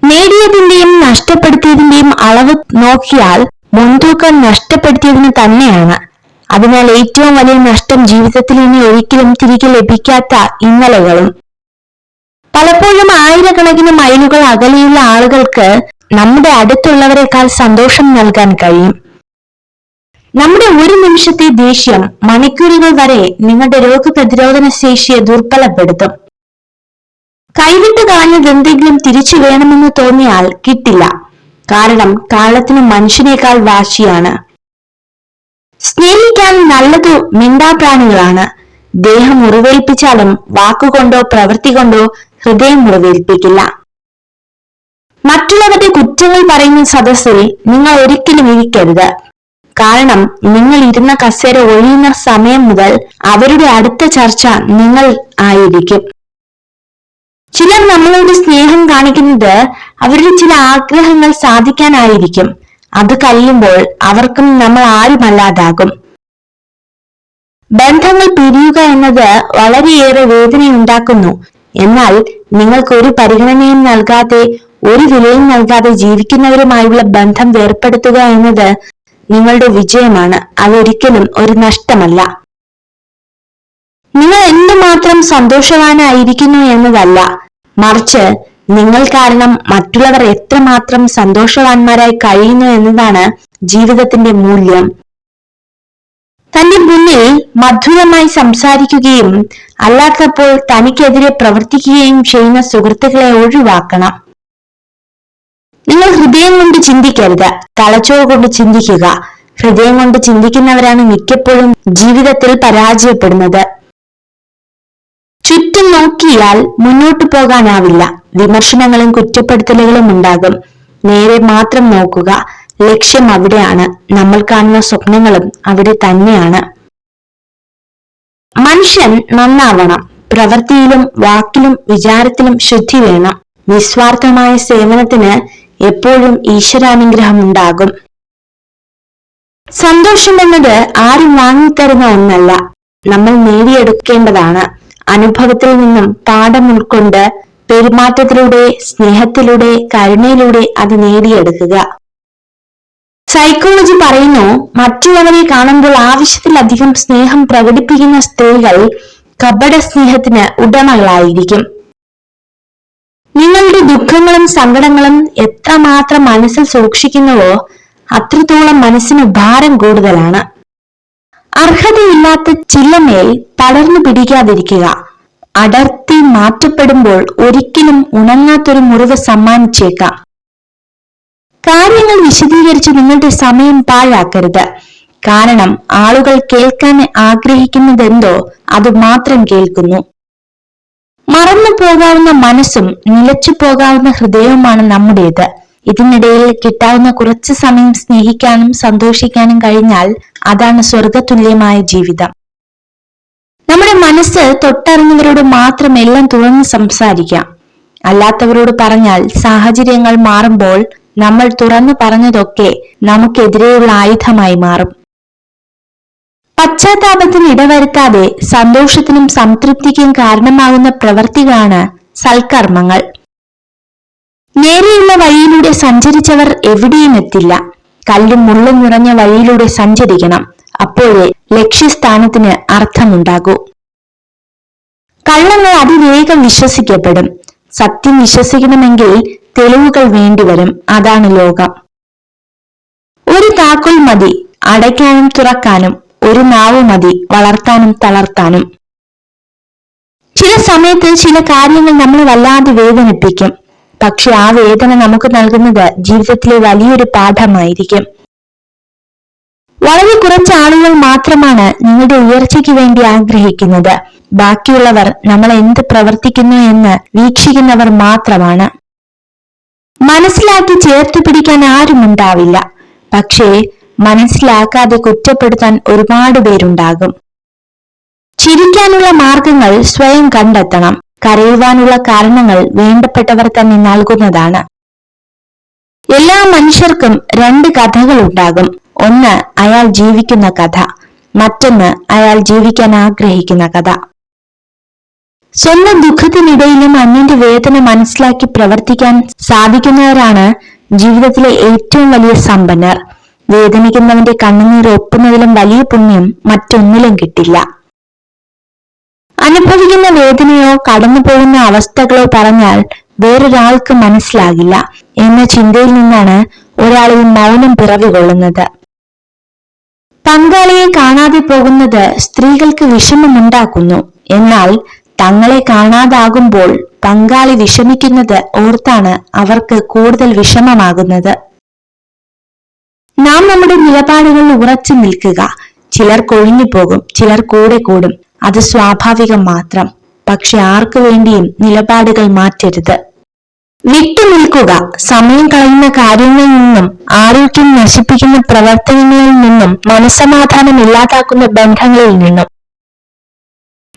നേടിയതിന്റെയും നഷ്ടപ്പെടുത്തിയതിന്റെയും അളവ് നോക്കിയാൽ മുൻതൂക്കം നഷ്ടപ്പെടുത്തിയതിന് തന്നെയാണ്. അതിനാൽ ഏറ്റവും വലിയ നഷ്ടം ജീവിതത്തിൽ ഇനി ഒരിക്കലും തിരികെ ലഭിക്കാത്ത ഇന്നലകളും. പലപ്പോഴും ആയിരക്കണക്കിന് മൈലുകൾ അകലെയുള്ള ആളുകൾക്ക് നമ്മുടെ അടുത്തുള്ളവരെക്കാൾ സന്തോഷം നൽകാൻ കഴിയും. നമ്മുടെ ഒരു നിമിഷത്തെ ദേഷ്യം മണിക്കൂറുകൾ വരെ നിങ്ങളുടെ രോഗപ്രതിരോധ ശേഷിയെ ദുർബലപ്പെടുത്തും. കൈവിട്ട് കളഞ്ഞത് എന്തെങ്കിലും തിരിച്ചു വേണമെന്ന് തോന്നിയാൽ കിട്ടില്ല. കാരണം കാലത്തിന് മനുഷ്യനേക്കാൾ വാശിയാണ്. സ്നേഹിക്കാൻ നല്ലതു മിണ്ടാപ്രാണികളാണ്. ദേഹം മുറിവേൽപ്പിച്ചാലും വാക്കുകൊണ്ടോ പ്രവൃത്തി കൊണ്ടോ ഹൃദയം മുറിവേൽപ്പിക്കില്ല. മറ്റുള്ളവരുടെ കുറ്റങ്ങൾ പറയുന്ന സദസ്സിൽ നിങ്ങൾ ഒരിക്കലും ഇരിക്കരുത്. കാരണം നിങ്ങൾ ഇരുന്ന കസേര ഒഴിയുന്ന സമയം മുതൽ അവരുടെ അടുത്ത ചർച്ച നിങ്ങൾ ആയിരിക്കും. ചിലർ നമ്മളോട് സ്നേഹം കാണിക്കുന്നത് അവരുടെ ചില ആഗ്രഹങ്ങൾ സാധിക്കാനായിരിക്കും. അത് കഴിയുമ്പോൾ അവർക്കും നമ്മൾ ആരുമല്ലാതാകും. ബന്ധങ്ങൾ പിരിയുക എന്നത് വളരെയേറെ വേദനയുണ്ടാക്കുന്നു. എന്നാൽ നിങ്ങൾക്ക് ഒരു പരിഗണനയും നൽകാതെ, ഒരു വിലയും നൽകാതെ ജീവിക്കുന്നവരുമായുള്ള ബന്ധം വേർപ്പെടുത്തുക എന്നത് നിങ്ങളുടെ വിജയമാണ്. അതൊരിക്കലും ഒരു നഷ്ടമല്ല. നിങ്ങൾ എന്തുമാത്രം സന്തോഷവാനായിരിക്കുന്നു എന്നതല്ല, മറിച്ച് നിങ്ങൾ കാരണം മറ്റുള്ളവർ എത്രമാത്രം സന്തോഷവാന്മാരായി കഴിയുന്നു എന്നതാണ് ജീവിതത്തിന്റെ മൂല്യം. തന്റെ മുന്നിൽ മധുരമായി സംസാരിക്കുകയും അല്ലാത്തപ്പോൾ തനിക്കെതിരെ പ്രവർത്തിക്കുകയും ചെയ്യുന്ന സുഹൃത്തുക്കളെ ഒഴിവാക്കണം. നിങ്ങൾ ഹൃദയം കൊണ്ട് ചിന്തിക്കരുത്, തലച്ചോറ് കൊണ്ട് ചിന്തിക്കുക. ഹൃദയം കൊണ്ട് ചിന്തിക്കുന്നവരാണ് മിക്കപ്പോഴും ജീവിതത്തിൽ പരാജയപ്പെടുന്നത്. ചുറ്റും നോക്കിയാൽ മുന്നോട്ടു പോകാനാവില്ല. വിമർശനങ്ങളും കുറ്റപ്പെടുത്തലുകളും ഉണ്ടാകും. നേരെ മാത്രം നോക്കുക. ലക്ഷ്യം അവിടെയാണ്. നമ്മൾ കാണുന്ന സ്വപ്നങ്ങളും അവിടെ തന്നെയാണ്. മനുഷ്യൻ നന്നാവണം. പ്രവൃത്തിയിലും വാക്കിലും വിചാരത്തിലും ശുദ്ധി വേണം. നിസ്വാർത്ഥമായ സേവനത്തിന് എപ്പോഴും ഈശ്വരാനുഗ്രഹം ഉണ്ടാകും. സന്തോഷം എന്നത് ആരും വാങ്ങിത്തരുന്ന ഒന്നല്ല, നമ്മൾ നേടിയെടുക്കേണ്ടതാണ്. അനുഭവത്തിൽ നിന്നും പാഠം ഉൾക്കൊണ്ട് പെരുമാറ്റത്തിലൂടെ, സ്നേഹത്തിലൂടെ, കരുണയിലൂടെ അത് നേടിയെടുക്കുക. സൈക്കോളജി പറയുന്നു, മറ്റുള്ളവരെ കാണുമ്പോൾ ആവശ്യത്തിലധികം സ്നേഹം പ്രകടിപ്പിക്കുന്ന സ്ത്രീകൾ കപട സ്നേഹത്തിന് ഉടമകളായിരിക്കും. നിങ്ങളുടെ ദുഃഖങ്ങളും സങ്കടങ്ങളും എത്രമാത്രം മനസ്സിൽ സൂക്ഷിക്കുന്നുവോ അത്രത്തോളം മനസ്സിന് ഭാരം കൂടുതലാണ്. അർഹതയില്ലാത്ത ചില്ലമേൽ പടർന്നു പിടിക്കാതിരിക്കുക. അടർത്തി മാറ്റപ്പെടുമ്പോൾ ഒരിക്കലും ഉണങ്ങാത്തൊരു മുറിവ് സമ്മാനിച്ചേക്കാം. കാര്യങ്ങൾ വിശദീകരിച്ച് നിങ്ങളുടെ സമയം പാഴാക്കരുത്. കാരണം ആളുകൾ കേൾക്കാൻ ആഗ്രഹിക്കുന്നതെന്തോ അത് മാത്രം കേൾക്കുന്നു. മറന്നു പോകാവുന്ന മനസ്സും നിലച്ചു പോകാവുന്ന ഹൃദയവുമാണ് നമ്മുടേത്. ഇതിനിടയിൽ കിട്ടാവുന്ന കുറച്ചു സമയം സ്നേഹിക്കാനും സന്തോഷിക്കാനും കഴിഞ്ഞാൽ അതാണ് സ്വർഗതുല്യമായ ജീവിതം. നമ്മുടെ മനസ്സ് തൊട്ടറിഞ്ഞവരോട് മാത്രം എല്ലാം തുറന്ന് സംസാരിക്കാം. അല്ലാത്തവരോട് പറഞ്ഞാൽ സാഹചര്യങ്ങൾ മാറുമ്പോൾ നമ്മൾ തുറന്നു പറഞ്ഞതൊക്കെ നമുക്കെതിരെയുള്ള ആയുധമായി മാറും. പശ്ചാത്താപത്തിന് ഇടവരുത്താതെ സന്തോഷത്തിനും സംതൃപ്തിക്കും കാരണമാകുന്ന പ്രവൃത്തികളാണ് സൽക്കർമ്മങ്ങൾ. നേരെയുള്ള വഴിയിലൂടെ സഞ്ചരിച്ചവർ എവിടെയും എത്തില്ല. കല്ലും മുള്ളും നിറഞ്ഞ വഴിയിലൂടെ സഞ്ചരിക്കണം. അപ്പോഴേ ലക്ഷ്യസ്ഥാനത്തിന് അർത്ഥമുണ്ടാകൂ. കള്ളങ്ങൾ അതിവേഗം വിശ്വസിക്കപ്പെടും. സത്യം വിശ്വസിക്കണമെങ്കിൽ തെളിവുകൾ വേണ്ടിവരും. അതാണ് ലോകം. ഒരു താക്കോൽ മതി അടയ്ക്കാനും തുറക്കാനും. ഒരു നാവ് മതി വളർത്താനും തളർത്താനും. ചില സമയത്ത് ചില കാര്യങ്ങൾ നമ്മളെ വല്ലാതെ വേദനിപ്പിക്കും. പക്ഷെ ആ വേദന നമുക്ക് നൽകുന്നത് ജീവിതത്തിലെ വലിയൊരു പാഠമായിരിക്കും. വളരെ കുറച്ച് ആളുകൾ മാത്രമാണ് നിങ്ങളുടെ ഉയർച്ചയ്ക്ക് വേണ്ടി ആഗ്രഹിക്കുന്നത്. ബാക്കിയുള്ളവർ നമ്മൾ എന്ത് പ്രവർത്തിക്കുന്നു എന്ന് വീക്ഷിക്കുന്നവർ മാത്രമാണ്. മനസ്സിലാക്കി ചേർത്ത് പിടിക്കാൻ ആരുമുണ്ടാവില്ല. പക്ഷേ മനസ്സിലാക്കാതെ കുറ്റപ്പെടുത്താൻ ഒരുപാട് പേരുണ്ടാകും. ചിരിക്കാനുള്ള മാർഗങ്ങൾ സ്വയം കണ്ടെത്തണം. കരയുവാനുള്ള കാരണങ്ങൾ വേണ്ടപ്പെട്ടവർ തന്നെ നൽകുന്നതാണ്. എല്ലാ മനുഷ്യർക്കും രണ്ട് കഥകൾ ഉണ്ടാകും. ഒന്ന് അയാൾ ജീവിക്കുന്ന കഥ, മറ്റൊന്ന് അയാൾ ജീവിക്കാൻ ആഗ്രഹിക്കുന്ന കഥ. സ്വന്തം ദുഃഖത്തിനിടയിലും അന്യന്റെ വേദന മനസ്സിലാക്കി പ്രവർത്തിക്കാൻ സാധിക്കുന്നവരാണ് ജീവിതത്തിലെ ഏറ്റവും വലിയ സമ്പന്നർ. വേദനിക്കുന്നവന്റെ കണ്ണുനീർ ഒപ്പുന്നതിലും വലിയ പുണ്യം മറ്റൊന്നിലും കിട്ടില്ല. അനുഭവിക്കുന്ന വേദനയോ കടന്നു പോകുന്ന അവസ്ഥകളോ പറഞ്ഞാൽ വേറൊരാൾക്ക് മനസ്സിലാകില്ല എന്ന ചിന്തയിൽ നിന്നാണ് ഒരാൾ ഈ മൗനം പിറവികൊള്ളുന്നത്. പങ്കാളിയെ കാണാതെ പോകുന്നത് സ്ത്രീകൾക്ക് വിഷമമുണ്ടാക്കുന്നു. എന്നാൽ തങ്ങളെ കാണാതാകുമ്പോൾ പങ്കാളി വിഷമിക്കുന്നത് ഓർത്താണ് അവർക്ക് കൂടുതൽ വിഷമമാകുന്നത്. നാം നമ്മുടെ നിലപാടുകളിൽ ഉറച്ചു നിൽക്കുക. ചിലർ കൊഴിഞ്ഞു പോകും, ചിലർ കൂടെ കൂടും. അത് സ്വാഭാവികം മാത്രം. പക്ഷെ ആർക്കു വേണ്ടിയും നിലപാടുകൾ മാറ്റരുത്. വിട്ടുനിൽക്കുക. സമയം കളയുന്ന കാര്യങ്ങളിൽ നിന്നും, ആരോഗ്യം നശിപ്പിക്കുന്ന പ്രവർത്തനങ്ങളിൽ നിന്നും, മനസ്സമാധാനം ഇല്ലാതാക്കുന്ന ബന്ധങ്ങളിൽ നിന്നും.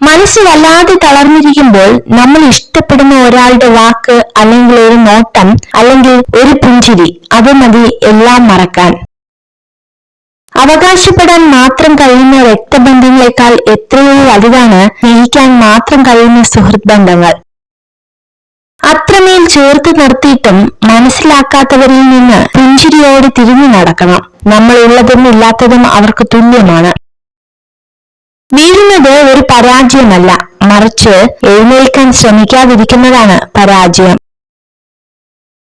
മനസ്സ് വല്ലാതെ തളർന്നിരിക്കുമ്പോൾ നമ്മൾ ഇഷ്ടപ്പെടുന്ന ഒരാളുടെ വാക്ക്, അല്ലെങ്കിൽ ഒരു നോട്ടം, അല്ലെങ്കിൽ ഒരു പുഞ്ചിരി, അത് മതി എല്ലാം മറക്കാൻ. അവകാശപ്പെടാൻ മാത്രം കഴിയുന്ന രക്തബന്ധങ്ങളെക്കാൾ എത്രയോ വലുതാണ് സ്നേഹിക്കാൻ മാത്രം കഴിയുന്ന സുഹൃത്ത് ബന്ധങ്ങൾ. അത്രമേൽ ചേർത്ത് നിർത്തിയിട്ടും മനസ്സിലാക്കാത്തവരിൽ നിന്ന് പുഞ്ചിരിയോട് തിരിഞ്ഞു നടക്കണം. നമ്മൾ ഉള്ളതും ഇല്ലാത്തതും അവർക്ക് തുല്യമാണ്. വീഴുന്നത് ഒരു പരാജയമല്ല, മറിച്ച് എഴുന്നേൽക്കാൻ ശ്രമിക്കാതിരിക്കുന്നതാണ് പരാജയം.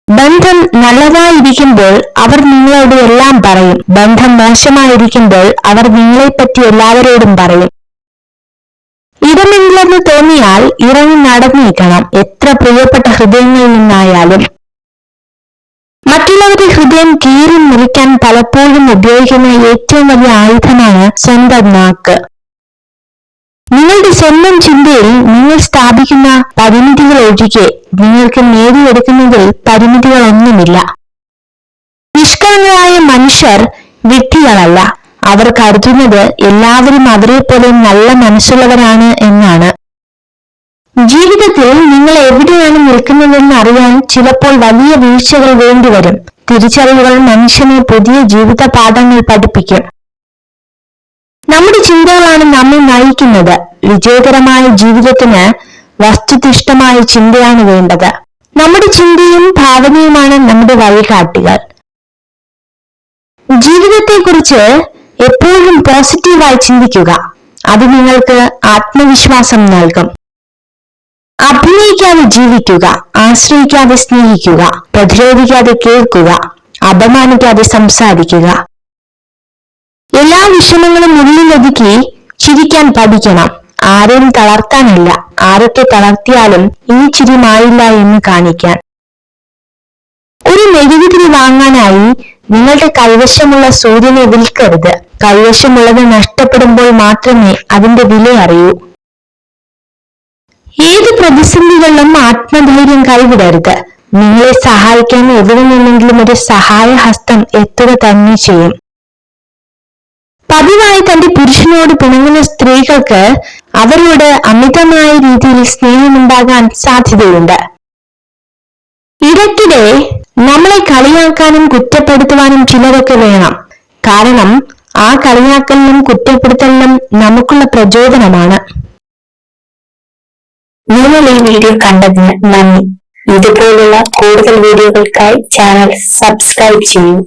ബന്ധം നല്ലതായിരിക്കുമ്പോൾ അവർ നിങ്ങളോട് എല്ലാം പറയും. ബന്ധം മോശമായിരിക്കുമ്പോൾ അവർ നിങ്ങളെപ്പറ്റി എല്ലാവരോടും പറയും. ഇടമില്ലെന്ന് തോന്നിയാൽ ഇറങ്ങി നടന്നേക്കണം, എത്ര പ്രിയപ്പെട്ട ഹൃദയങ്ങളിൽ നിന്നായാലും. മറ്റുള്ളവരുടെ ഹൃദയം കീറി മുറിക്കാൻ പലപ്പോഴും ഉപയോഗിക്കുന്ന ഏറ്റവും വലിയ ആയുധമാണ് സ്വന്തം നാക്ക്. നിങ്ങളുടെ സ്വന്തം ചിന്തയിൽ നിങ്ങൾ സ്ഥാപിക്കുന്ന പരിമിതികൾ ഒഴികെ നിങ്ങൾക്ക് നേടിയെടുക്കുന്നതിൽ പരിമിതികളൊന്നുമില്ല. നിഷ്കളങ്കരായ മനുഷ്യർ വിഡ്ഢികളല്ല. അവർ കരുതുന്നത് എല്ലാവരും അവരെ പോലെ നല്ല മനസ്സുള്ളവരാണ് എന്നാണ്. ജീവിതത്തിൽ നിങ്ങൾ എവിടെയാണ് നിൽക്കുന്നതെന്ന് അറിയാൻ ചിലപ്പോൾ വലിയ വീഴ്ചകൾ വേണ്ടിവരും. തിരിച്ചറിവുകൾ മനുഷ്യനെ പുതിയ ജീവിത പാഠങ്ങൾ പഠിപ്പിക്കും. നമ്മുടെ ചിന്തകളാണ് നമ്മെ നയിക്കുന്നത്. വിജയകരമായ ജീവിതത്തിന് വസ്തുനിഷ്ഠമായ ചിന്തയാണ് വേണ്ടത്. നമ്മുടെ ചിന്തയും ഭാവനയുമാണ് നമ്മുടെ വഴികാട്ടികൾ. ജീവിതത്തെക്കുറിച്ച് എപ്പോഴും പോസിറ്റീവായി ചിന്തിക്കുക. അത് നിങ്ങൾക്ക് ആത്മവിശ്വാസം നൽകും. അഭിനയിക്കാതെ ജീവിക്കുക, ആശ്രയിക്കാതെ സ്നേഹിക്കുക, പ്രതിരോധിക്കാതെ കേൾക്കുക, അപമാനിക്കാതെ സംസാരിക്കുക. എല്ലാ വിഷമങ്ങളും ഉള്ളിലൊതുക്കി ചിരിക്കാൻ പഠിക്കണം. ആരെയും തളർത്താനല്ല, ആരൊക്കെ തളർത്തിയാലും ഈ ചിരി മായില്ല എന്ന് കാണിക്കാൻ. ഒരു മെഴുകുതിരി വാങ്ങാനായി നിങ്ങളുടെ കൈവശമുള്ള സൂര്യനെ വിൽക്കരുത്. കൈവശമുള്ളത് നഷ്ടപ്പെടുമ്പോൾ മാത്രമേ അതിന്റെ വില അറിയൂ. ഏത് പ്രതിസന്ധികളിലും ആത്മധൈര്യം കൈവിടരുത്. നിങ്ങളെ സഹായിക്കാൻ എവിടെ നിന്നെങ്കിലും ഒരു സഹായഹസ്തം എത്തുക തന്നെ ചെയ്യും. പതിവായി തന്റെ പുരുഷനോട് പിണങ്ങുന്ന സ്ത്രീകൾക്ക് അവരോട് അമിതമായ രീതിയിൽ സ്നേഹമുണ്ടാകാൻ സാധ്യതയുണ്ട്. ഇടയ്ക്കിടെ നമ്മളെ കളിയാക്കാനും കുറ്റപ്പെടുത്തുവാനും ചിലരൊക്കെ വേണം. കാരണം ആ കളിയാക്കലിനും കുറ്റപ്പെടുത്തലിനും നമുക്കുള്ള പ്രചോദനമാണ്. നിങ്ങൾ ഈ വീഡിയോ കണ്ടതിന് നന്ദി. ഇതുപോലുള്ള കൂടുതൽ വീഡിയോകൾക്കായി ചാനൽ സബ്സ്ക്രൈബ് ചെയ്യൂ.